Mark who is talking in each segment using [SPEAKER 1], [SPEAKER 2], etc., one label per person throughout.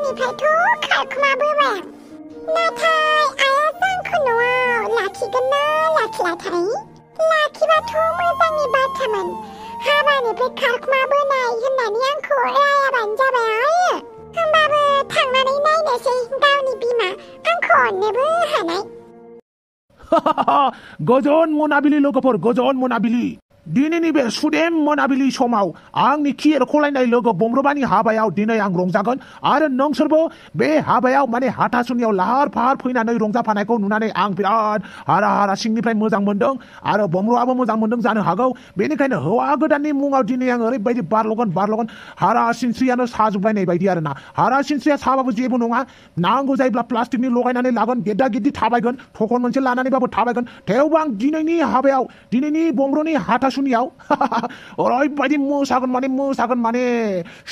[SPEAKER 1] सिगांनिफ्रायथ' खारखुमाबोबाय नाथाय आइया जोंखौ न'आव लाखिगोन ना लाखिलाथाय लाखिबाथ' मोजांनि बाथ्रामोन हाबानिफ्राय खारखुमाबोनाय होननानै आंखौ रायाबानो जाबाय आइयो होमबाबो थांनानै नायनोसै गावनि बिमा आंखौ अननोबो हानाय
[SPEAKER 2] गोजोन मोनाबिलि लोगोफोर गोजोन मोनाबिलि दिनैनि बे सुदेम मोनाबिलि समाव आंनि खिरखलायनाय लोगो बमब्रबानि हाबायाव दिनै आं रंजागोन आरो नोंसोरबो बे हाबायाव माने हाथासुनियाव लाहार फाहार फैनानै रंजाफानायखौ नुनानै आं बिराद हारा हारा सिंनिफ्राय मोजां मोनदों आरो बमब्रआबो मोजां मोनदों जानो हागौ बेनिखायनो हौवा गोदाननि मुङाव दिनै आं ओरैबायदि बारलगोन हारा सिनस्रियानो साजोबलायनाय बायदि आरोना हारा सिनस्रिया साबाबो जेबो नङा नांगौ जायोब्ला प्लास्टिकनि लगायनानै लागोन गेदा गेदि थाबायगोन थखन मोनसे लानानैबाबो थाबायगोन थेवबो आं दिनैनि हाबायाव दिनैनि बमब्रनि हाथासुनियाव ओरैबायदि मोसागोन माने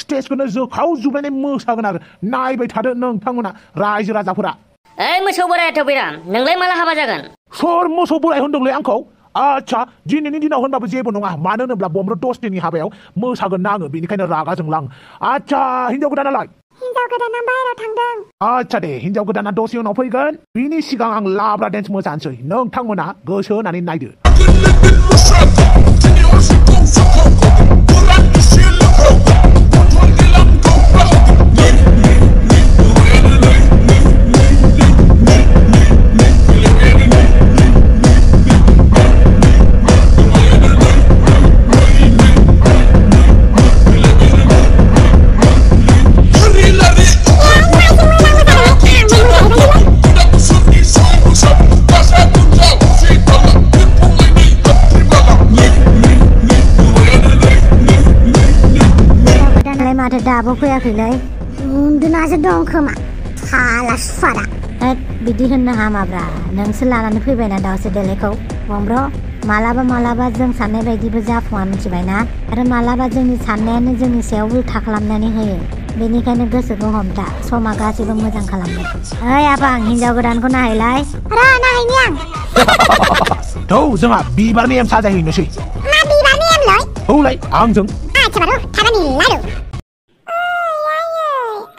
[SPEAKER 2] स्टेजखौनो जोखावजोबनानै मोसागोन आरो नायबाय थादो नोंथांमोना रायजो राजाफोरा
[SPEAKER 3] ओइ मोसौ बोरायाथ' बिराम नोंलाय माला हाबा जागोन
[SPEAKER 2] सोर मोसौ बोराय होनदोंलै आंखौ आच्छा दिनैनि दिनाव होनबाबो जेबो नङा मानो होनोब्ला बमब्र दसदिननि हाबायाव मोसागोन ना आङो बेनिखायनो रागा जोंलां आच्छा हिनजाव गोदानालाय
[SPEAKER 1] हिनजाव गोदाना बाहेरायाव थांदों
[SPEAKER 2] आच्छा दे हिनजाव गोदाना दसे उनाव फैगोन बिनि सिगां आं लाब्रा डेन्स मोसानोसै नोंथांमोना गोसो होनानै नायदो
[SPEAKER 1] माथो दाबो फैयाखैलै उन्दुनासो दं खोमा साला सुवादा
[SPEAKER 4] बिदि होननो हामाब्रा नोंसो लानानै फैबायना दाउसो देलायखौ बमब्र मालाबा जों साननाय बायदिबो जाफुङा मिथिबायना आरो मालाबा जोंनि साननायानो जोंनि सायाव उल्था खालामनानै होयो बेनिखायनो गोसोखौ हमथा समा गासैबो मोजां खालामगोन ओइ आफां हिनजाव गोदानखौ नायलाय
[SPEAKER 1] र' नायनि आं
[SPEAKER 2] थौ जोंहा बिबारनि एम साजायहैनोसै
[SPEAKER 1] मा बिबारनि एमलै
[SPEAKER 2] औलाय आंजों
[SPEAKER 1] आच्छा बारु थाबानि लारु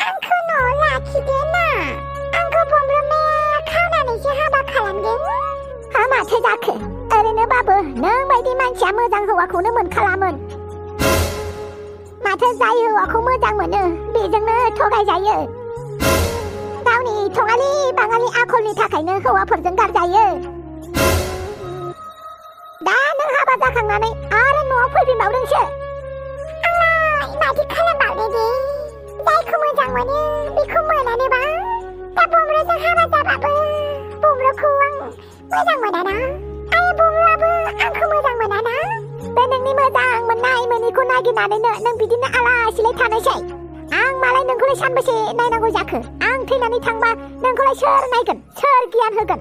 [SPEAKER 1] आंखौ न'आव लाखिदो ना आंखौ बमब्रमाया खावनानैसो हाबा खालामदों माथो जाखो ओरैनोबाबो नों बायदि मानसिया मोजां हौवाखौनो मोनखालामोन माथो जाय हौवाखौ मोजां मोनो बेजोंनो थगायजायो गावनि थङालि बाङालि आखलनि थाखायनो हौवाफोरजों गारजायो दा नों हाबा जाखांनानै आरो न'आव फैफिनबावदोंसो आंलाय माथो खालामबावनो दे जायखौ मोजां मोनो बेखौ मोनानोबा दा बमब्रजों हाबा जाबाबो बमब्रखौ आं मोजां मोनाना आरो बमब्राबो आंखौ मोजां मोनाना बे नोंनि मोजां मोननाय मोनिखौ नागिरनानैनो नों बिदिनो आलासिलाय थानायसै आं मालाय नोंखौलाय सानबेसे नायनांगौ जाखो आं थैनानै थांबा नोंखौलाय सोर नायगोन सोर गियान होगोन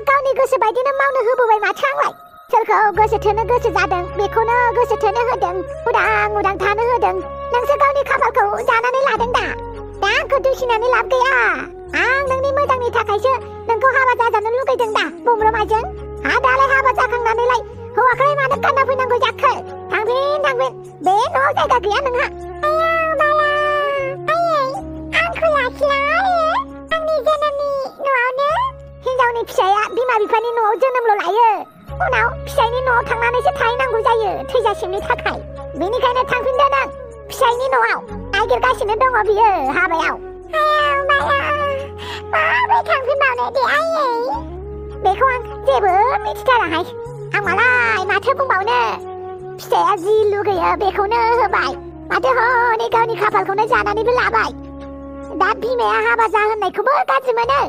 [SPEAKER 1] गावनि गोसो बायदिनो मावनो होबोबाय माथो आंलाय सोरखौ गोसो थोनो गोसो जादों बेखौनो गोसो थोनो होदों उदां थानो होदों नोंसो गावनि खाफालखौ जानानै लादों दा आंखौ दुसिनानै लाब गैया आं नोंनि मोजांनि थाखायसो नोंखौ हाबा जाजानो लुगैदों दा बमब्रमाजों दालाय हाबा जाखांनानैलाय हौवाखौलाय मानो गानना फैनांगौ जाखो थांफिन बे न'आव जायगा गैया नोंहा आंखौ लाखिला आंनि जोनोमनि न'आवनो हिनजावनि फिसाया बिमा बिफानि न'आव जोनोमल' लायो उनाव फिसायनि न'आव थांनानैसो थाहैनांगौ जायो थैजासिमनि थाखाय बेनिखायनो थांफिनदो नों फिसायनि न'आव नागिरगासिनो दङ बियो हाबायाव माबोरै थांफिनबावनो दे आयै बेखौ आं जेबो मिथिथाराहाय आं मालाय माथो बुंबावनो फिसाया जि लुगैयो बेखौनो होबाय माथो हनै गावनि खाफालखौनो जानानैबो लाबाय दा बिमाया हाबा जाहोनायखौबो गाज्रि मोनो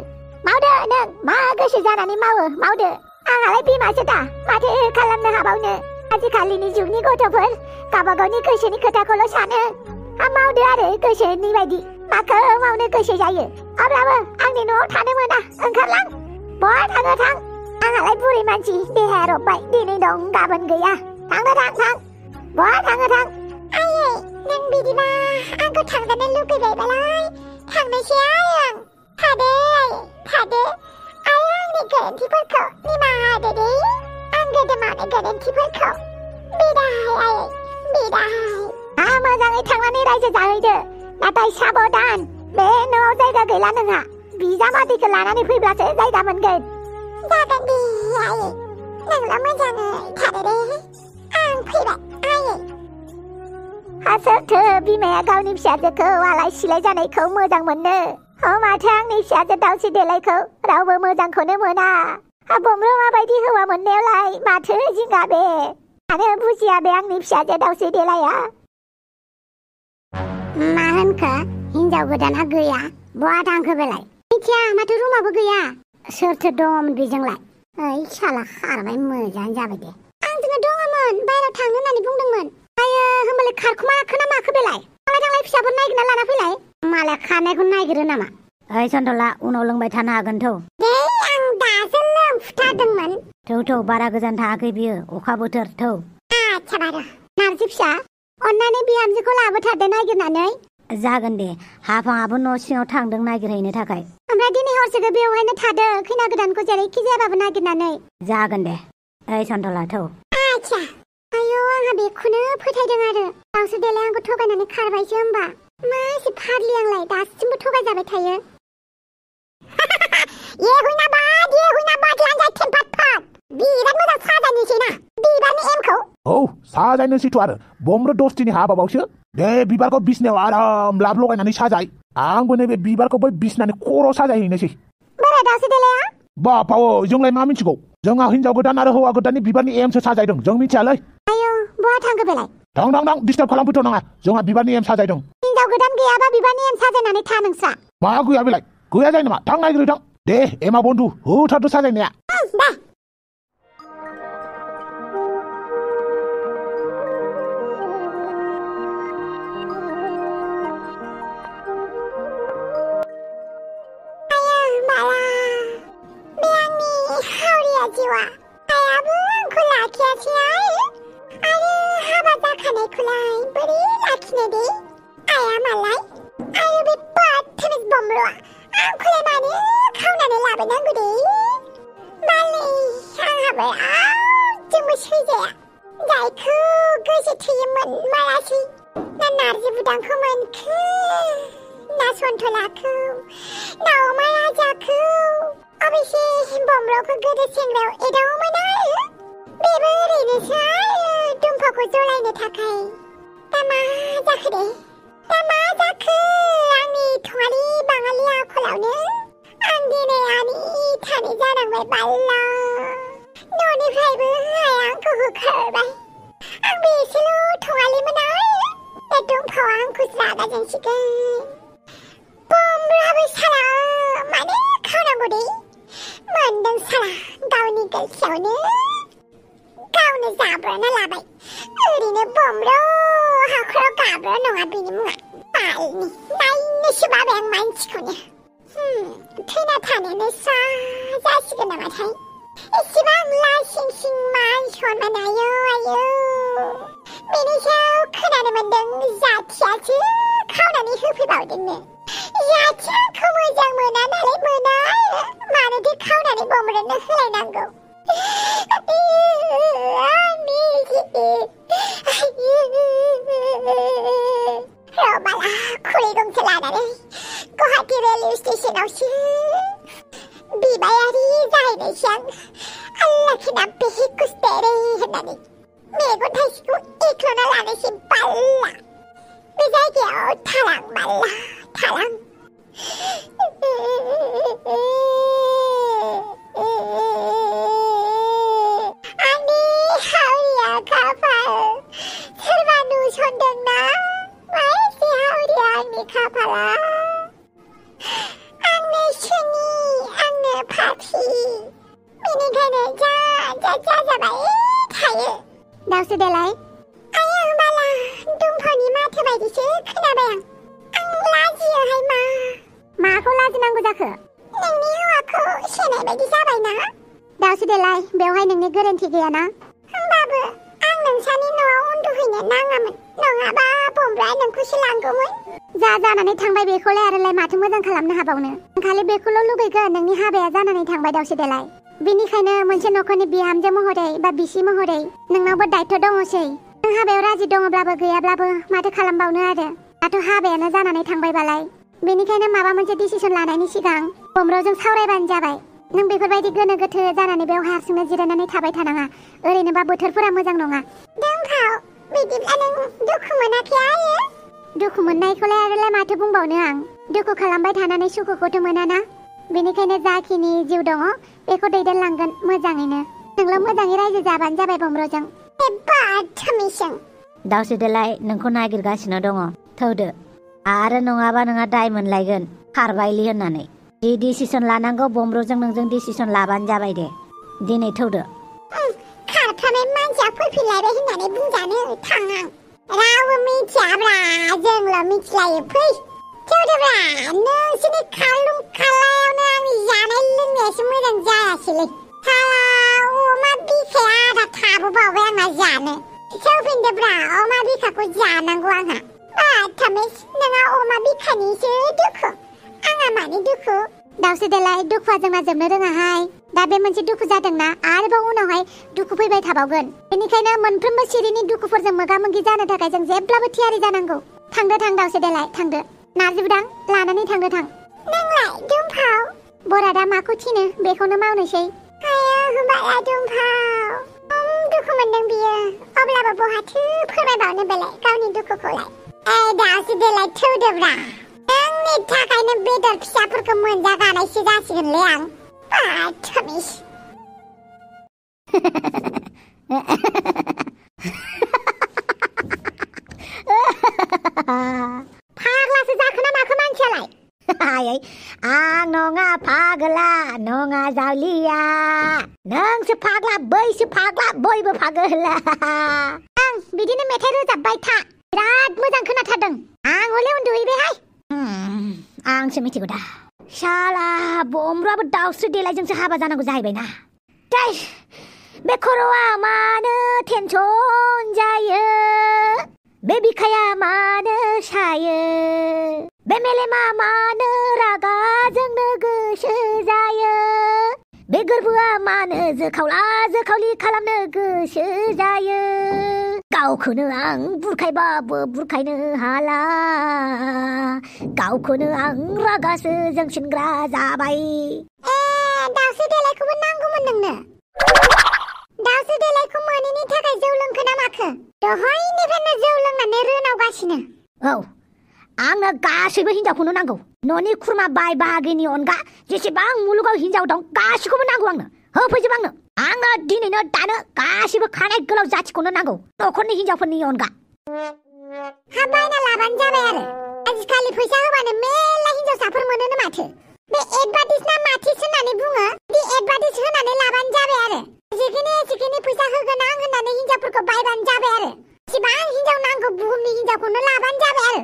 [SPEAKER 1] मावदो नों मा गोसो जानानै मावदो आंहालाय बिमासो दा माथो खालामनो हाबावनो आजिखालिनि जुगनि गथ'फोर गावबागावनि गोसोनि खोथाखौल' सानो मावदो आरो गोसोनि बायदि माखौ मावनो गोसो जायो अब्लाबो आंनि न'आव थानो मोना ओंखारलां बहा थाङो थां आंहालाय बुरै मानसि देहाया रबबाय दिनै दं गाबोन गैया थांनो थां बहा थाङो थां आयै नों बिदिबा आंखौ थांजानो लुगैबायबालाय थांनोसै आं थादो आरो आंनि गोरोन्थिफोरखौ निमाहा होदो दे आं गोदो मावनाय गोरोन्थिफोरखौ बिदाय आयै बिदाय मोजाङै थांनानै रायजो जाहैदो नाथाय साबधान बे न'आव जायगा गैला नोंहा बिजामादैखौ लानानै फैब्लासो जायगा मोनगोन जागोन दे आयै नोंल' मोजाङै थादो दे आं फैबाय आयै सोरथो बिमाया गावनि फिसाजोखौ आलाय सिलाय जानायखौ मोजां मोनो माथो आंनि फिसाजो दाउस्रि देलायखौ रावबो मोजांखौनो मोना बमब्र माबायदि हौवा मोननायावलाय माथो जिंगा बे मानो बुजिया बे आंनि फिसाजो दाउस्रि देलाया मा होनखो हिनजाव गोदाना गैया बहा थांखो बेलाय मिथिया माथो रुमाबो गैया सोरथो दङमोन बेजोंलाय ओइ साला खारबाय मोजाङानो जाबाय दे आंजोंनो दङमोन बायराव थांनो होननानै बुंदोंमोन आयो होमबालाय खारखुमाखो ना माखो बेलाय थांलाय फिसाफोर नायगिरना लाना फैलाय मालाय खारनायखौ नायगिरो नामा
[SPEAKER 4] ओइ सन्तला उनाव लोंबाय थानो हागोन थौ
[SPEAKER 1] दे आं दासो लोंफुथारदोंमोन
[SPEAKER 4] थौ बारा गोजान थाङाखै बियो अखा बोथोर थौ
[SPEAKER 1] आच्छा बार' नारजि फिसा अन्नानै बिहामजोखौ लाबोथारदो नागिरनानै
[SPEAKER 4] जागोन दे हाफाङाबो न' सिङाव थांदों नागिरहैनो थाखाय
[SPEAKER 1] ओमफ्राय दिनै हरसेखौ बेवहायनो थादो खैना गोदानखौ जेरैखि जायाबाबो नागिरनानै
[SPEAKER 4] जागोन दे ओइ सन्तला थौ
[SPEAKER 1] आच्छा आयौ आंहा बेखौनो फोथायदों आरो दाउस्रि देलाय आंखौ थगायनानै खारबायसो होमबा मा एसे फाग्लि आंलाय दासिमबो थगायजाबाय थायो ये हुइना बाद लांजाय थेम्पात फाट बिराद मोजां साजायनोसै ना बिबारनि एमखौ
[SPEAKER 2] साजायनोसैथ' आरो बमब्र दस्तिनि हाबाबावसो दे बिबारखौ बिसनायाव आराम लाब लगायनानै साजाय आंबो नैबे बिबारखौ बै बिसनानि खर' साजायहैनोसै
[SPEAKER 1] बोरै दाउस्रि देलाया
[SPEAKER 2] बापा जोंलाय मा मिथिगौ जोंहा हिनजाव गोदान आरो हौवा गोदाननि बिबारनि एमसो साजायदों जों मिथियालै
[SPEAKER 1] आयौ बहा थांखो बेलाय
[SPEAKER 2] थां डिस्टार्ब खालामफैथ' नाङा जोंहा बिबारनि एम साजायदों
[SPEAKER 1] हिनजाव गोदान गैयाबा बिबारनि एम साजायनानै था नोंस्रा
[SPEAKER 2] मा गैया बेलाय गैया जायो नामा थां नायग्रो थां दे एमा बन्धु होथारदो साजायनाया
[SPEAKER 1] दे जिवा आयाबो आंखौ लाखियासै आरो हाबा जाखानायखौलाय बोरै लाखिनो दे आया मालाय आरो बे बदतमिज बमब्रआ आंखौलाय मानो खावनानै लाबोनांगौ दे मालाय आंहाबो रावजोंबो सैजाया जायखौ गोसो थोयोमोन मारासै ना नारजि बुदांखौ मोनखो ना सन्तलाखौ ना अमा राजाखौ अबेसे बमब्रखौ गोदो सेंग्रायाव एदावोमोन आरो बेबो ओरैनोसो आरो दुम्फाखौ जलायनो थाखाय दा मा जाखो दे दा मा जाखो आंनि थङालि बाङालि आखलावनो आं दिनै आनि थानै जानांबाय बाल्ला न'निफ्रायबो आइया आंखौ होखारबाय आंबो एसेल' थङालिमोन आरो बे दुम्फावा आंखौ रागा जोंसिगोन बमब्राबो साला मानो खावनांगौ दे मोनदों साला गावनि गोसोआवनो गावनो जाब्रना लाबाय ओरैनो बमब्र हाखराव गाब्र नङा बिनि मुङा बालनि नायनोसो बाबाय आं मानसिखौनो थैना थानोनो सा जासिगोन नामाथाय एसेबां लासिं सिं मान सनमान आयौ बेनि सायाव खोनानो मोनदों जाथियासो खावनानै होफैबावदोंनो जाथि आंखौ मोजां मोना नालाय मोना मानोथो खावनानै बमब्रनो होलायनांगौ रबाला खुरै गंसे लानानै गुवाहाटी रेलवे स्टेशनावसो बिबायारि जाहैनायसै आं आल्लाखिना बेहि कुस्तेरे होननानै मेगन थाइसेखौ एख्ल'ना लानोसै बाल्ला बे जायगायाव थालां बाल्ला थालां आंनि हावरिया खाफाल सोरबा नुसनदोंना मा एसे हावरिया आंनि खाफाला आंनो सुनि आंनो फाथि बेनिखायनो जा जाबाय थायो दाउस्रि देलाय आया बाला दुम्फानि माथो बायदिसो खोनाबाय आं लाजियोहाय माखौ लाजिनांगौ जाखो नोंनि हौवाखौ सेनाय बायदि जाबायना दाउस्रि देलाय बेवहाय नोंनि गोरोन्थि गैयाना होमबाबो आं नोंसानि न'आव उन्दुहैनो नाङामोन नङाबा बमब्राया नोंखौसो लांगौमोन जा जानानै थांबाय बेखौलाय आरोलाय माथो मोजां खालामनो हाबावनो खालि बेखौल' लुबैगोन नोंनि हाबाया जानानै थांबाय दाउस्रि देलाय बिनिखायनो मोनसे न'खरनि बिहामजो महरै बा बिसि महरै नोंनावबो दायथ' दङसै नों हाबायाव राजि दङब्लाबो गैयाब्लाबो माथो खालामबावनो आरो दाथ' हाबायानो जानानै थांबायबालाय बेनिखायनो माबा मोनसे डिसिसन लानायनि सिगां बमब्रजों सावरायबानो जाबाय। नों बेफोरबायदि गोनो गोथो जानानै बेवहाय हारसिंनो जिरायनानै थाबाय थानाङा। ओरैनोबा बोथोरफोरा मोजां नङा। दोंखाव, बिदिब्ला नों दुखु मोनाखै आयो? दुखु मोननायखौलाय आरोलाय माथो बुंबावनो आं। दुखु खालामबाय थानानै सुखुखौथ' मोनाना। बेनिखायनो जाखिनि जिउ दङ बेखौ दैदेनलांगोन मोजाङैनो। नोंल' मोजाङै रायजो जाबानो जाबाय बमब्रजों।
[SPEAKER 4] दाउस्रिदेलाय नोंखौ नागिरगासिनो दङ। थौदो। आरो नङाबा नोंहा दाय मोनलायगोन खारबायलि होननानै। जि डिसिसन लानांगौ बमब्रजों नोंजों डिसिसन लाबानो जाबाय दे। दिनै थौदो।
[SPEAKER 1] खारफानाय मानसिया फैफिनलायबाय होननानै बुंजानो थां आं। रावबो मिथियाब्रा, जोंल' मिथिलायो। फै थौदोब्रा। नोंसोरनि खालुं खालायावनो आंनि जानाय लोंनायासो मोजां जायासैलै। साला अमा बिखाया आधा थाबोबावबाय आंना जानो। सौफिनदोब्रा, अमा बिखाखौ जानांगौ आंहा। बाथामिस, नोंहा अमा बिखानिसो दुखु, आंहा मानि दुखु? दाउस्रिदेलाय दुखुआ जोंना जोबनो रोङाहाय। दा बे मोनसे दुखु जादोंना, आरोबाव उनावहाय दुखु फैबाय थाबावगोन। बेनिखायनो मोनफ्रोमबो सिरिनि दुखुफोरजों मोगा मोगि जानो थाखाय जों जेब्लाबो थियारि जानांगौ। थांदो दाउस्रिदेलाय, थांदो। नार्जिबुदां, लानानै थांदो थां। नोंलाय दुमफाव? बरादा माखौ थिनो बेखौनो मावनोसै। आयो होबाय दुमफाव। दुखु मोनदों बियो, अब्लाबो बहाथो फोरमायबावनो बेलाय गावनि दुखुखौलाय। दाउस्रिदेलाय थौदोब्रा। नोंनि थाखायनो बेदर फिसाफोरखौ मोनजागानायसो जासिगोनलै आं। बाथामिस। फाग्लासो जाखो ना माखो मानसियालाय?
[SPEAKER 4] आं नङा फाग्ला, नङा जावलिया। नोंसो फाग्ला, बैसो फाग्ला, बयबो फाग्ला।
[SPEAKER 1] आं बिदिनो मेथाइ रोजाबबाय था। बिराद मोजां खोनाथारदों। आं हले उन्दुहैबायहाय।
[SPEAKER 4] आंसो मिथिगौ दा। शाला बमब्राबो दाउस्रिदेलायजोंसो हाबा जानांगौ जाहैबायना। बे खर'आ मानो टेनसन जायो? बे बिखाया मानो सायो? बे मेलेमा मानो रागा जोंनो गोसो जायो? बे गोरबोआ मानो जोखावला जोखावलि खालामनो गोसो जायो? गावखौनो आं बुरखायबाबो बुरखायनो हाला, गावखौनो आं रागासो जोंसिनग्रा जाबाय।
[SPEAKER 1] दाउस्रिदेलायखौबो नांगौमोन नोंनो। दाउस्रिदेलायखौ मोनैनि थाखाय जौ लोंखो ना माखो? दहायनिफ्रायनो जौ लोंनानै रोनावगासिनो।
[SPEAKER 4] औ, आंनो गासैबो हिनजावखौनो नांगौ। न'नि खुरमा बाय बाहागिनि अनगा जेसेबां मुलुगाव हिनजाव दं गासैखौबो नांगौ आंनो। होफैजोब आंनो दिनैनो दानो गासैबो खानाय गोलाव जाथिखौनो नांगौ, न'खरनि हिनजावफोरनि अनगा।
[SPEAKER 1] बायना लाबानो जाबाय आरो। आजिखालि फैसा होबानो मेल्ला हिनजावसाफोर मोनोनो माथो। बे एडभार्टाइज ना माथिस होननानै बुङो, बे एडभार्टाइज होनानै लाबानो जाबाय आरो। जेखिनि फैसा होगोन आं होननानै हिनजावफोरखौ बायबानो जाबाय आरो। जेसेबां हिनजाव नांगौ बुहुमनि हिनजावखौनो लाबानो जाबाय आरो।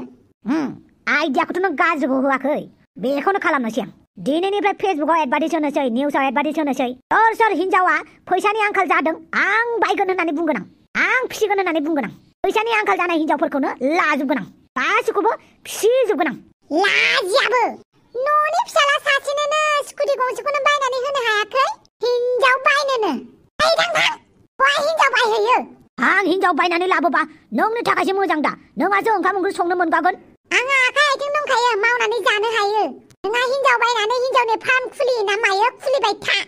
[SPEAKER 4] आइडियाखौथ' नों गाज्रिखौ होआखै, बेखौनो खालामनोसै आं। दिनैनिफ्राय फेसबुकाव एडभार्टाइज होनोसै, निउसाव एडभार्टाइज होनोसै। सोर हिनजावा फैसानि आंखाल जादों आं बायगोन होननानै बुंगोन आं फिसिगोन होननानै बुंगोन आं। फैसानि आंखाल जानाय हिनजावफोरखौनो लाजोबगोन आं, गासैखौबो फिसिजोबगोन आं।
[SPEAKER 1] लाजियाबो न'नि फिसाला सासेनोनो स्कुटि गंसेखौनो बायनानै होनो हायाखै, हिनजाव बायनोनो। बहा हिनजाव बायहैयो?
[SPEAKER 4] आं हिनजाव बायनानै लाबोबा नोंनि थाखायसो मोजां दा। नोंहासो ओंखाम ओंख्रि संनो मोनगागोन।
[SPEAKER 1] आंहा आखाइ आथिं दंखायो, मावनानै जानो हायो। नोंहा हिनजाव बायनानै हिनजावनि फार्म खुलियो ना मायो, खुलिबाय था।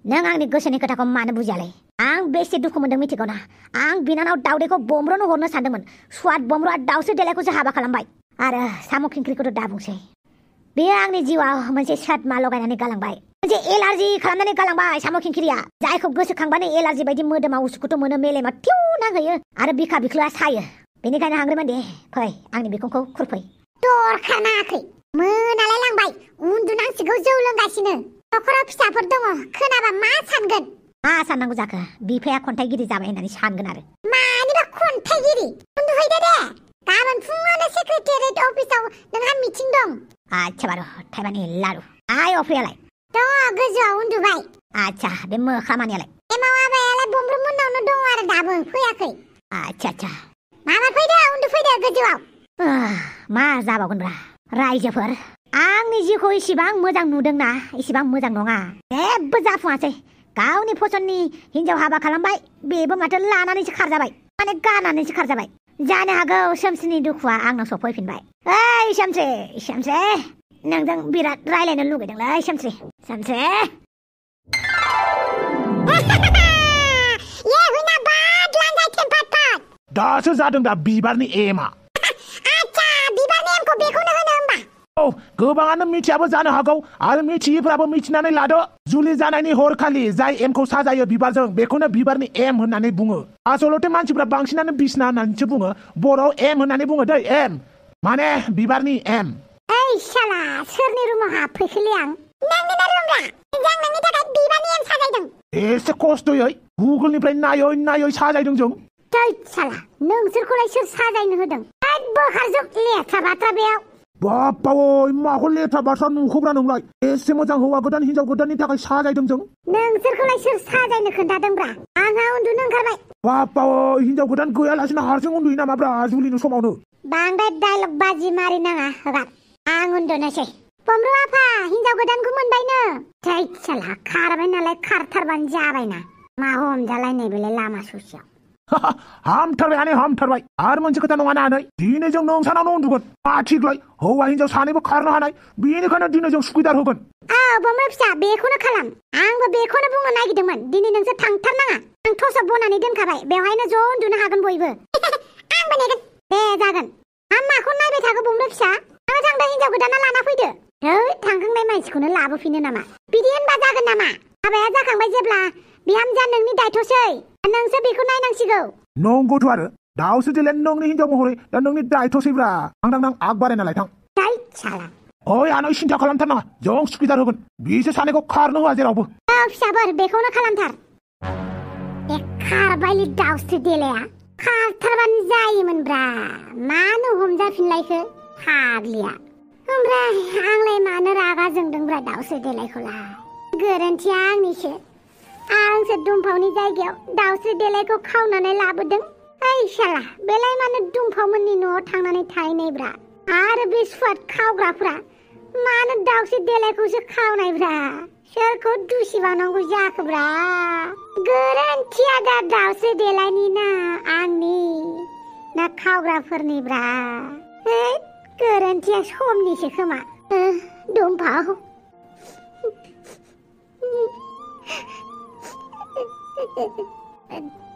[SPEAKER 4] नों आंनि गोसोनि खोथाखौ मानो बुजियालै? आं बेसे दुखु मोनदों मिथिगौ ना? आं बिनानाव दाउदैखौ बमब्रनो हरनो सानदोंमोन। स्वाद बमब्रआ दाउस्रिदेलायखौसो हाबा खालामबाय। आरो साम' खिंख्रिखौथ' दा बुंसै। बेयो आंनि जिउआव मोनसे सदमा लगायनानै गालांबाय, मोनसे एलार्जि खालामनानै गालांबाय। साम' खिंख्रिया जायखौ गोसोखांबानो एलार्जि बायदि मोदोमाव उसुखुथु मोनो, मेलेमा टिउ नांहैयो आरो बिखा बिख्लोआ सायो। बेनिखायनो हांग्रिमोन दे, फै आंनि बिखुंखौ खुरफै।
[SPEAKER 1] दरखार नाङाखै, मोनालाय लांबाय, उन्दुनांसिगौ जौ लोंगासिनो। न'खराव फिसाफोर दङ, खोनाबा मा सानगोन?
[SPEAKER 4] मा साननांगौ जाखो? बिफाया खन्थाइगिरि जाबाय होननानै सानगोन आरो।
[SPEAKER 1] मानिबा खन्थाइगिरि? उन्दुहैदो दे, गाबोन फुङावनो सेक्रेटारियेट अफिसाव नोंहा मिटिं दं।
[SPEAKER 4] आच्छा बारु, थाइबानि लारु। आइ अफ्रियालाय?
[SPEAKER 1] दङ गोजौआव उन्दुबाय।
[SPEAKER 4] आच्छा, बे मोखामानियालाय?
[SPEAKER 1] एमाव आबायालाय बमब्रु मोननावनो दङ आरो दाबो फैयाखै।
[SPEAKER 4] आच्छा।
[SPEAKER 1] माबा फैदो, उन्दुफैदो गोजौआव।
[SPEAKER 4] मा जाबावगोनब्रा रायजोफोर? आंनि जिउखौ इसिबां मोजां नुदोंना, इसिबां मोजां नङा। जेबो जाफुङासै। गावनि फसननि हिनजाव हाबा खालामबाय, बेबो माथो लानानैसो खारजाबाय, माने गारनानैसो खारजाबाय। जानो हागौ सोमसिनि दुखुआ आंनाव सफैफिनबाय।
[SPEAKER 1] ओइ सामस्रि नोंजों बिराद रायलायनो लुगैदोंलै सामस्रि ये हुइना बाद लांजाय टेम्पाट
[SPEAKER 2] दासो जादों दा बिबारनि एमआ
[SPEAKER 1] आच्छा बिबारनि एमखौ बेखौनो होनो होमबा
[SPEAKER 2] औ गोबाङानो मिथियाबो जानो हागौ आरो मिथियैफ्राबो मिथिनानै लादो जुलि जानायनि हरखालि जाय एमखौ साजायो बिबारजों बेखौनो बिबारनि एम होननानै बुङो आसलथे मानसिफ्रा बांसिनानो बिसना होननानैसो बुङो बर'आव एम होननानै बुङो दै एम माने बिबारनि एम
[SPEAKER 1] ओइ साला सोरनि रुमाव हाबफैखोलै आं नोंनि रुमब्रा जों नोंनि थाखाय बिबारनि एम साजायदों
[SPEAKER 2] एसे खस्थ'यै गुगोलनिफ्राय नायै साजायदों जों
[SPEAKER 1] थै साला नोंसोरखौलाय सोर साजायनो होदों बोखारजोब लेथ्रा बाथ्रा बेयाव
[SPEAKER 2] बाप्पावै माखौ लेथ्रा बाथ्रा नुखोब्रा नोंलाय एसे मोजां हौवा गोदान हिनजाव गोदाननि थाखाय साजायदों जों
[SPEAKER 1] नोंसोरखौलाय सोर साजायनो खोन्थादोंब्रा आंहा उन्दुनो ओंखारबाय
[SPEAKER 2] बाप्पावै हिनजाव गोदान गैयालासिनो हारसिं उन्दुयो नामाब्रा जुलिनि समावनो
[SPEAKER 1] बांद्राय डायलग बाजि मारि नाङा हगार आं उन्दुनोसै बमरु आफा हिनजाव गोदानखौ मोनबायनो थै साला खारबाय नालाय खारथारबानो जाबायना मा हमजालायनाय बेलाय लामा ससेयाव
[SPEAKER 2] हामथारबाय आरो मोनसे खोथा नङा ना आनै दिनै जों नोंसानावनो उन्दुगोन मा थिगलाय हौवा हिनजाव सानैबो खारनो हानाय बेनिखायनो दिनै जों सुखिदार होगोन
[SPEAKER 1] औ बमरु फिसा बेखौनो खालाम आंबो बेखौनो बुंनो नागिरदोंमोन दिनै नोंसोर थांथारनाङा आं टसआव बनानै दोनखाबाय बेवहायनो ज' उन्दुनो हागोन बयबो आंबो नेगोन दे जागोन आं माखौ नायबाय थाखो बमरु फिसा आङो थांदों हिनजाव गोदाना लाना फैदो थांखांनाय मानसिखौनो लाबोफिनो नामा बिदि होनबा जागोन नामा हाबाया जाखांबाय जेब्ला बिहामजोआ नोंनि दायथ'सै नोंसो बेखौ नायनांसिगौ
[SPEAKER 2] नंगौथ' आरो दाउसो देलाय नोंनि हिनजाव महरै दा नोंनि दायथ'सैब्रा थां आग बारायना लाय थां
[SPEAKER 1] साला
[SPEAKER 2] ओइ आनै सिन्था खालामथारनाङा जों सुखिदार होगोन बिसोर सानैखौ खारनो होआ जेरावबो
[SPEAKER 1] फिसाफोर बेखौनो खालामथार बे खारबायलि दाउसो देलाया खारथारबानो जायोमोनब्रा मानो हमजाफिनलायखो फाग्लिया ओमफ्राय आंलाय मानो रागा जोंदोंब्रा दाउसो देलायखौलाय गोरोन्थिया आंनिसो आंसो दुमफावनि जायगायाव दाउस्रि देलायखौ खावनानै लाबोदों ओइ साला बेलाय मानो दुमफावमोननि न'आव थांनानै थाहैनायब्रा आरो बे सुवाद खावग्राफ्रा मानो दाउस्रि देलायखौसो खावनायब्रा सोरखौ दुसिबावनांगौ जाखोब्रा गोरोन्थिया दा दाउस्रि देलायनि ना आंनि ना खावग्राफोरनिब्रा गोरोन्थिया समनिसो खोमा दुमफाव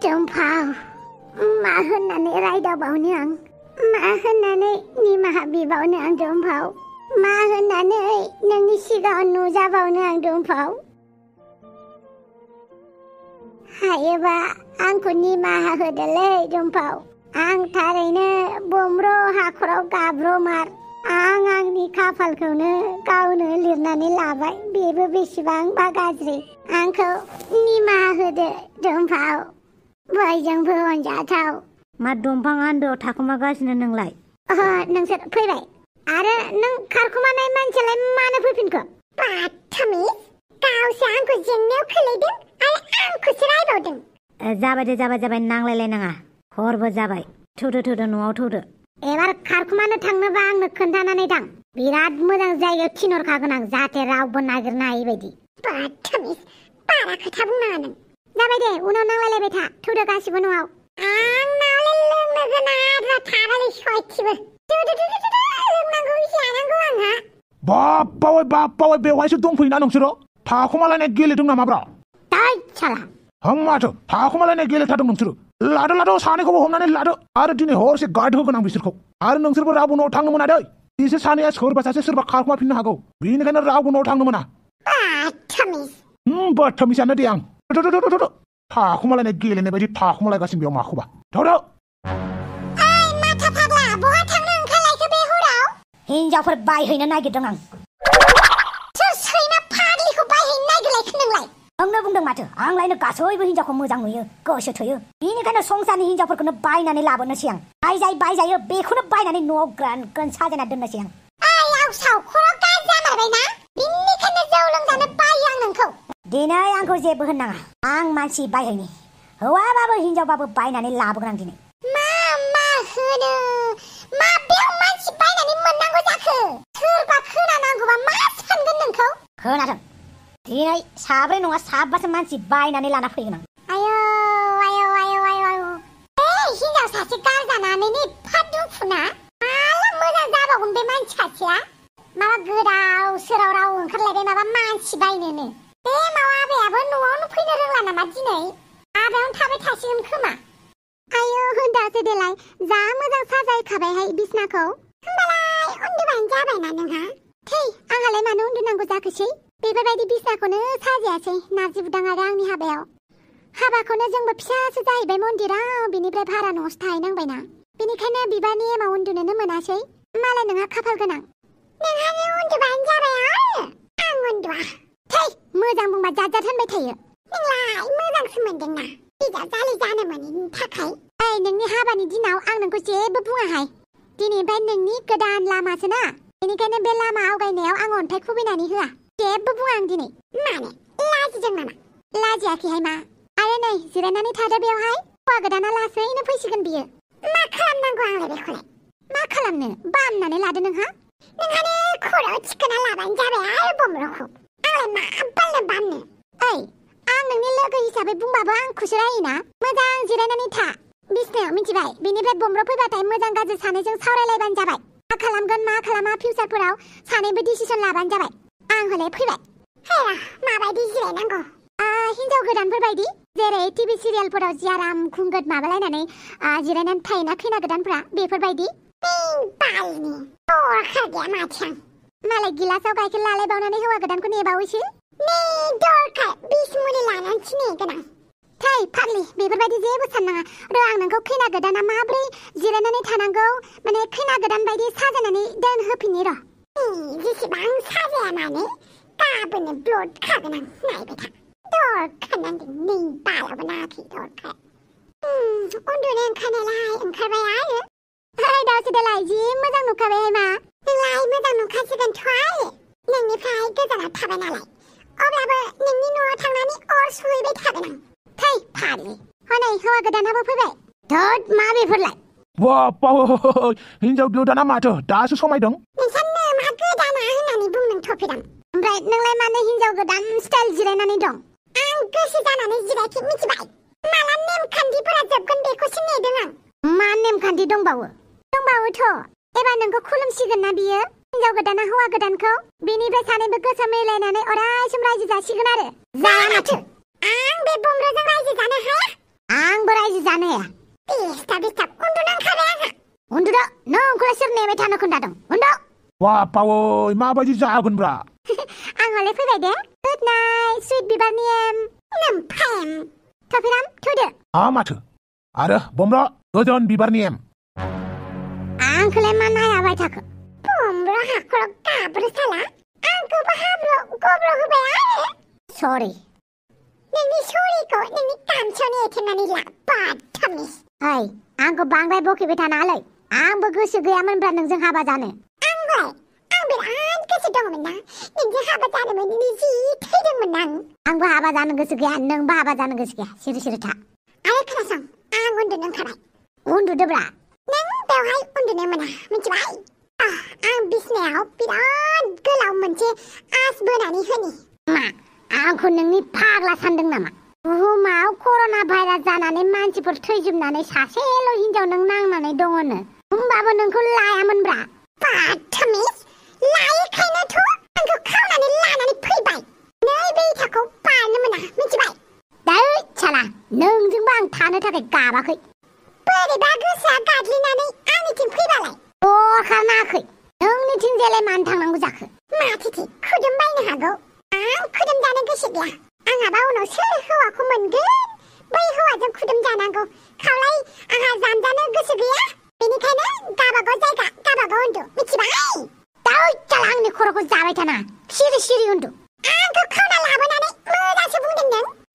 [SPEAKER 1] दुमफाव मा होननानै रायदावबावनो आं मा होननानै निमाहा बिबावनो आं दुमफाव मा होननानै नोंनि सिगाङाव नुजाबावनो आं दुमफाव हायोबा आंखौ निमाहा होदोलै दुमफाव आं थारैनो बमब्र हाखराव गाब्रमार आं आंनि खाफालखौनो गावनो लिरनानै लाबाय बेबो बेसेबांबा गाज्रि आंखौ निमाहा होदो दुमफाव बयजोंबो अनजाथाव
[SPEAKER 4] मा दंफां आन्दोआव थाखुमागासिनो नोंलाय
[SPEAKER 1] नोंसोर फैबाय आरो नों खारखुमानाय मानसियालाय मानो फैफिनखो बाथामिज गावसो आंखौ जेंनायाव खोलैदों आरो आंखौसो रायबावदों
[SPEAKER 4] जाबाय नांलायलायनाङा हरबो जाबाय थौदो न'आव थौदो
[SPEAKER 1] एबार खारखुमानो थांनोबा आंनो खोन्थानानै थां बिराद मोजां जायगायाव थिनहरखागोन आं जाहाथे रावबो नागिरनो हायि बायदि बाथामिज बारा खोथा बुंनाङा नों जाबाय दे उनाव नांलायलायबाय था थौदो गासिबो न'आव आं नावलाय लोंनो गोनां आद्रा थाबालै सयथिबो लोंनांगौ जानांगौ आंहा
[SPEAKER 2] बाप्पावै बेवहायसो दंफैयोना नोंसोरो थाखुमालायनाय गेलेदों नामाब्रा
[SPEAKER 1] दाय साला
[SPEAKER 2] माथो थाखुमालायनाय गेलेथारदों नोंसोरो लादो सानैखौबो हमनानै लादो आरो दिनै हरसे गार्ड होगोन आं बिसोरखौ आरो नोंसोरबो रावबो न'आव थांनो मोना दै बिसोर सानैया सोरबा सासे सोरबा खारखुमाफिननो हागौ बेनिखायनो रावबो न'आव थांनो मोना बाथामिजानो दे आं थाखुमालायनाय गेलेनाय बायदि थाखुमालायगासिनो बेयाव माखौबा
[SPEAKER 4] हिनजावफोर बायहैनो नागिरदों आं
[SPEAKER 1] सैमा फाग्लिखौ बायहैनो नागिरलायखो नोंलाय
[SPEAKER 4] आंनो बुंदों माथो आंलायनो गासैबो हिनजावखौ मोजां नुयो गोसो थोयो बेनिखायनो संसारनि हिनजावफोरखौनो बायनानै लाबोनोसै आं बायजायो बेखौनो बायनानै न'आव ग्रान साजायना दोननोसै आं
[SPEAKER 1] आवसाव खर' गाज्रि जामारबायना बेनिखायनो जौ लोंजानो बायो आं नोंखौ
[SPEAKER 4] दिनै आंखौ जेबो होननाङा आं मानसि बायहैनि हौवाबाबो हिनजावबाबो बायनानै लाबोगोन आं दिनै
[SPEAKER 1] मा होनो माबेयाव मानसि बायनानै मोननांगौ जाखो सोरबा खोनानांगौबा मा सानगोन नोंखौ
[SPEAKER 4] खोनादों दिनै साब्रै नङा साबासो मानसि बायनानै लाना फैगोन आं
[SPEAKER 1] आयौ हिनजाव सासे गारजानानै एफा दुखुना माला मोजां जाबावगोन बुं बे मानसि खाथिया माबा गोदाव सोराव राव ओंखारलायबाय माबा मानसि बायनोनो बे मावा आबायाबो न'आवनो फैनो रोंला नामा दिनै आबायावनो थाबाय थासिगोन खोमा आयौ दासो देलाय जा मोजां साजायखाबायहाय बिसनाखौ होमबालाय उन्दुबानो जाबायना नोंहा थै आंहालाय मानो उन्दुनांगौ जाखोसै बेफोरबायदि बिसनाखौनो साजायासै नारजि बुदां आरो आंनि हाबायाव हाबाखौनो जोंबो फिसासो जाहैबाय मन्दिराव बिनिफ्राय भारा न'आवसो थाहैनांबायना बेनिखायनो बिबारनि एमाव उन्दुनोनो मोनासै मालाय नोंहा खाफाल गोनां नोंहानो उन्दुबानो जाबाय आरो आं उन्दुआ थै मोजां बुंबा जात होनबाय थायो नोंलाय मोजांसो मोनदोंना बिजाब जालि जानो मोनैनि थाखाय ओइ नोंनि हाबानि दिनाव आं नोंखौ जेबो बुङाहाय दिनैनिफ्राय नोंनि गोदान लामासो ना बेनिखायनो बे लामा आवगायनायाव आं अन्थाइ खुबैनानै होआ जेबो बुङा आं दिनै मानो लाजिदों नामा लाजियाखैहाय मा आरो नै जिरायनानै थादो बेवहाय हौवा गोदाना लासैनो फैसिगोन बियो मा खालामनांगौ आंलाय बेखौलाय मा खालामनो बामनानै लादो नोंहा नोंहानो खर'आव थिखोना लाबानो जाबाय आरो बमर'खौ आंलाय मा बालनो बामनो ओइ आं नोंनि लोगो हिसाबै बुंबाबो आंखौसो रायोना मोजां जिरायनानै था बिसनायाव मिथिबाय बेनिफ्राय बमर' फैबाथाय मोजां गाज्रि सानैजों सावरायलायबानो जाबाय मा खालामगोन मा खालामा फिउचारफोराव सानैबो डिसिसन लाबानो जाबाय आं हले फैबाय हेरा माबायदि जिरायनांगौ हिनजाव गोदानफोर बायदि जेरै टिभि सिरियालफोराव जि आराम घुंगोट माबालायनानै जिरायनानै थायोना खैना गोदानफ्रा बेफोरबायदि बालनि दरखार गैया माथो मालाय गिलासाव गाइखेर लालायबावनानै हौवा गोदानखौ नेबावैसो नै दरखार बिस मुलि लानानैसो नेगोन आं थै फाग्लि बेफोरबायदि जेबो साननाङा र' आं नोंखौ खैना गोदाना माब्रै जिरायनानै थानांगौ माने खैना गोदान बायदि साजायनानै दोनहोफिननि र' जेसेबां साजाया मानो गाबोनो ब्लड खागोन आं नायबाय था दरखार नांदों नै बालाबो नाङाखै दरखार उन्दुनो ओंखारनायलाय ओंखारबाय आरो ओइ दावसो देलाय जि मोजां नुखाबायहाय मा नोंलाय मोजां नुखासिगोनथ' आरो नोंनिफ्राय गोजानाव थाबाय नालाय अब्लाबो नोंनि न'आव थांनानै अर सुहैबाय थागोन आं थै फाग्लि हनै हौवा गोदानाबो फैबाय धोद मा बेफोरलाय
[SPEAKER 2] बाप्पा हिनजाव गोदाना माथो दासो समायदों
[SPEAKER 1] नोंसानो मा गोदाना होननानै बुंदों ओमफ्राय नोंलाय मानो हिनजाव गोदान स्टाइल जिरायनानै दं आं गोसो जानानै जिरायाखै मिथिबाय माला नेमखान्थिफोरा जोबगोन बेखौसो नेदों आं मा नेमखान्थि दंबावोथ' एबार नोंखौ खुलुमसिगोन ना बियो हिनजाव गोदाना हौवा गोदानखौ बेनिफ्राय सानैबो गोसो मिलायनानै अरायसम रायजो जासिगोन आरो जाया माथो आं बे बमर'जों रायजो जानो हाया आंबो रायजो जानो हाया दिस्टाब उन्दुनो ओंखारबाय आंहा उन्दुदो नोंखौलाय सोर नेबाय थानो खोन्थादों उन्दु
[SPEAKER 2] बाप्पा माबायदि जागोनब्रा
[SPEAKER 1] आं हले फैबाय दे गुड नाइट सुइट बिबारनि एम नोमफाम थफिराम थुदो
[SPEAKER 2] माथो आरो बमर' गोजोन बिबारनि एम
[SPEAKER 1] आंखौलाय मा नायाबाय थाखो बमर' हाखराव गाब्रो साला आंखौबो हाब्रु गब्र' होबाय आरो सरि नोंनि सरिखौ नोंनि गामसायावनो एथेनानै ला बाथामिस ओइ आंखौ बांद्राय बखिबाय थानाङालै आंबो गोसो गैयामोनब्रा नोंजों हाबा जानो आं बिराद गोसो दङमोन ना नोंजों हाबा जानो मोनैनि जि थैदोंमोन आंबो हाबा जानो गोसो गैया नोंबो हाबा जानो गोसो गैया सिरि था आरो खोनासं आं उन्दुनो ओंखारबाय उन्दुदोब्रा नों बेवहाय उन्दुनो मोना मिथिबाय आं बिसनायाव बिराद गोलाव मोनसे आस बोनानै होनि मा आंखौ नोंनि फाग्ला सानदों नामा बुहुमाव कर'ना भाइरास जानानै मानसिफोर थैजोबनानै सासेल' हिनजाव नों नांनानै दङनो होमबाबो नोंखौ लायामोनब्रा बाथामिस लायैखायनोथ' आंखौ खावनानै लानानै फैबाय नै बे इथाखौ बारनो मोना मिथिबाय दै साला नोंजोंबो आं थानो थाखाय गाबाखै बोरैबा गोसोआ गाग्लिनानै आंनिथिं फैबालाय खारनाखै नोंनिथिंजायलाय मानो थांनांगौ जाखो माथोथि खुदुम बायनो हागौ आं खुदुम जानो गोसो गैया आंहाबा उनाव सोर हौवाखौ मोनगोन बै हौवाजों खुदुम जानांगौ खावलाय आंहा जामजानो गोसो गैया बेनिखायनो गाबागाव जायगा गाबागाव उन्दु मिथिबाय दाउ चाला आंनि खर'खौ जाबाय थाना सिरि उन्दु आंखौ खावना लाबोनानै मोजांसो बुंदों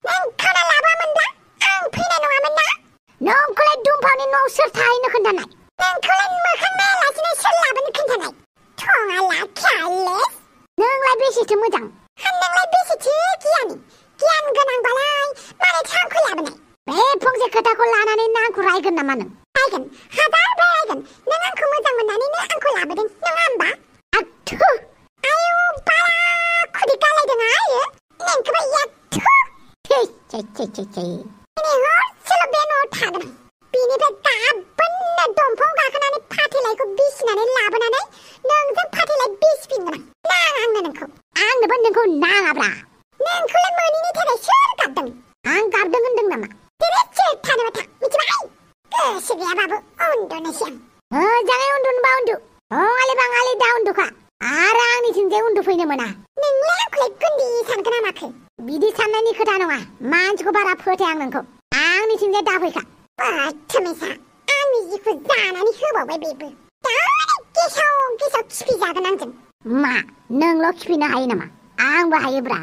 [SPEAKER 1] नों खावना लाबोआमोनब्ला आं फैनाय नङामोन ना नोंखौलाय दुमफावनि न'आव सोर थाहैनो खोन्थानाय नोंखौलाय मोखां नायालासिनो सोर लाबोनो खोन्थानाय थङा लाखियालेस नोंलाय बेसेथो मोजां नोंलाय बेसेथो गियान गोनांबालाय मानोथो आंखौ लाबोनाय बे फंसे खोथाखौ लानानै आंखौ रायगोन नामा नों रायगोन हाजार रायगोन नों आंखौ मोजां मोननानैनो आंखौ लाबोदों नङा होमबा आथु आयु बाला खुदै गालायदों आयो नोंखौबा याथु दिनै हरसेल' बे न'आव थागोन बेनिफ्राय गाबोननो दंफां गाखोनानै फाथैलायखौ बिसिनानै लाबोनानै नोंजों फाथैलाय बिसिफिनगोन नाङा आंनो नोंखौ आंनोबो नोंखौ नाङाब्रा नोंखौलाय मोनैनि थाखाय सोर गाबदों आं गाबदों होनदों नामा जेरै थानोबा था मिथिबाय गोसो गैयाबाबो उन्दुनोसै आं मोजाङै उन्दुनोबा उन्दु बङालि बाङालि दा उन्दुखा आरो आंनिथिंजाय उन्दुफैनो मोना नोंलाय आंखौलाय गुन्दै सानगोना माखो बिदि साननायनि खोथा नङा मानसिखौ बारा फोथाय आं नोंखौ आंनिथिंजाय दाफैखा थोमेसा आंनि जिखौ जानानै होबावबाय बेबो गेसाव गेसाव खिफि जागोन आंजों मा नोंल' खिफिनो हायो नामा आंबो हायोब्रा